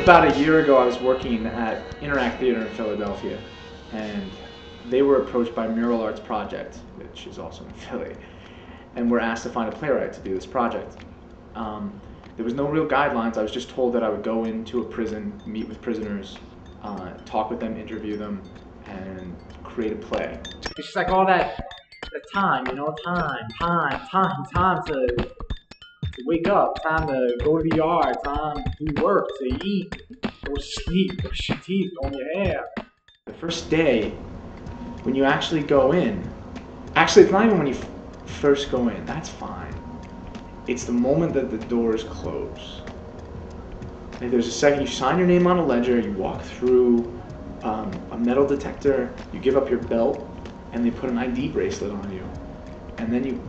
About a year ago, I was working at Interact Theater in Philadelphia, and they were approached by Mural Arts Project, which is also in Philly, and were asked to find a playwright to do this project. There was no real guidelines. I was just told that I would go into a prison, meet with prisoners, talk with them, interview them, and create a play. It's just like all that time, you know, time to wake up, time to go to the yard, time to do work, to eat, go to sleep, brush your teeth, comb your hair. The first day, when you actually go in, actually it's not even when you first go in, that's fine. It's the moment that the doors close. Like there's a second, you sign your name on a ledger, you walk through a metal detector, you give up your belt, and they put an ID bracelet on you. And then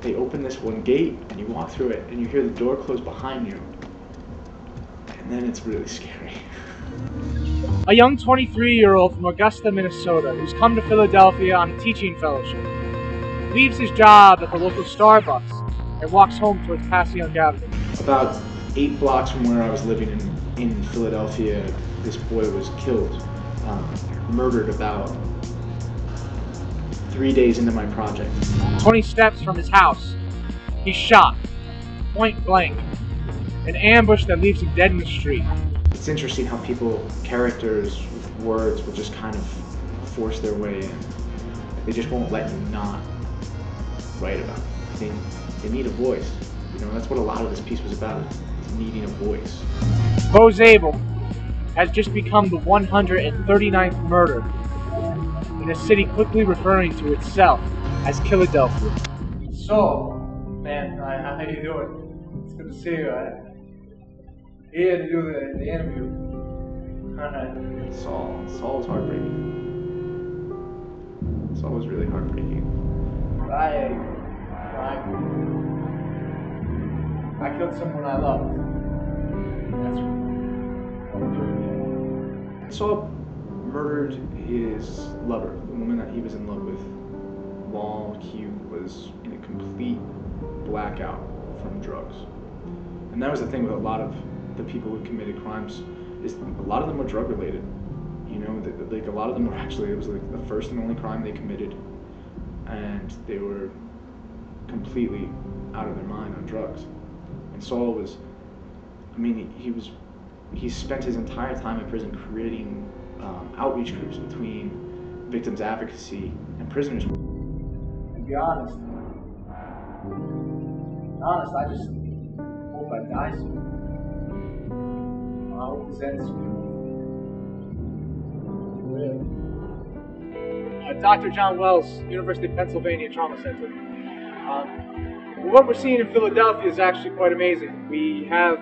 they open this one gate, and you walk through it, and you hear the door close behind you. And then it's really scary. A young 23-year-old from Augusta, Minnesota, who's come to Philadelphia on a teaching fellowship, leaves his job at the local Starbucks and walks home towards Passyunk Avenue. About 8 blocks from where I was living in Philadelphia, this boy was killed, murdered about 3 days into my project. 20 steps from his house, he's shot, point blank, an ambush that leaves him dead in the street. It's interesting how characters with words will just kind of force their way in. They just won't let you not write about it. They need a voice. You know, that's what a lot of this piece was about, needing a voice. Bo Zabel has just become the 139th murder in a city quickly referring to itself as Killadelphia. So, man, how you doing? It's good to see you. Here to do the interview. Saul was heartbreaking. Saul was really heartbreaking. I killed someone I loved. That's what Saul murdered his lover, the woman that he was in love with, while he was in a complete blackout from drugs. And that was the thing with a lot of the people who committed crimes, is a lot of them were drug related. You know, like a lot of them were actually, it was like the first and only crime they committed, and they were completely out of their mind on drugs. And Saul was, I mean, he spent his entire time in prison creating outreach groups between victims advocacy and prisoners. To be honest, I just hope I die soon. I hope this ends soon. Really. Dr. John Wells, University of Pennsylvania Trauma Center. What we're seeing in Philadelphia is actually quite amazing. We have,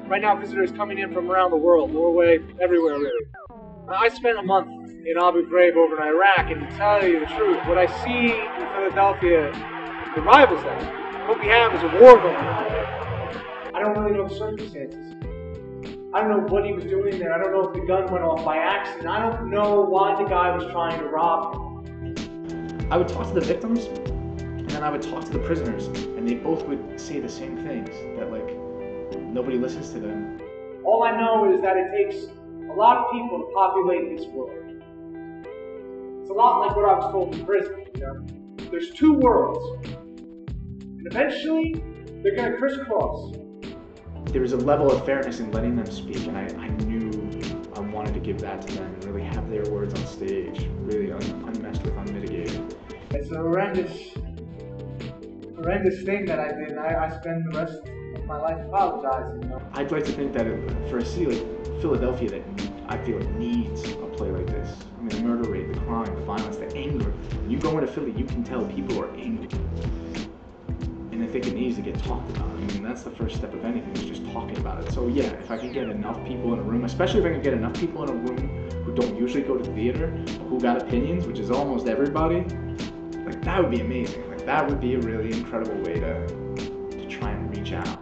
right now, visitors coming in from around the world, Norway, everywhere really. I spent a month in Abu Ghraib over in Iraq, and to tell you the truth, what I see in Philadelphia, the rivals that, what we have is a war going on. I don't really know the circumstances. I don't know what he was doing there. I don't know if the gun went off by accident. I don't know why the guy was trying to rob him. I would talk to the victims, and then I would talk to the prisoners, and they both would say the same things, that like, nobody listens to them. All I know is that it takes a lot of people to populate this world. It's a lot like what I was told in prison, you know? There's 2 worlds, and eventually, they're gonna crisscross. There was a level of fairness in letting them speak, and I knew I wanted to give that to them and really have their words on stage, really unmessed with, unmitigated. It's a horrendous thing that I did, and I spend the rest of my life apologizing. You know? I'd like to think that for a city like Philadelphia that I feel like needs a play like this. I mean, the murder rate, the crime, the violence, the anger. When you go into Philly, you can tell people are angry. And I think it needs to get talked about. I mean, that's the first step of anything, is just talking about it. So yeah, if I can get enough people in a room, especially if I can get enough people in a room who don't usually go to theater, who got opinions, which is almost everybody, like that would be amazing. Like that would be a really incredible way to try and reach out.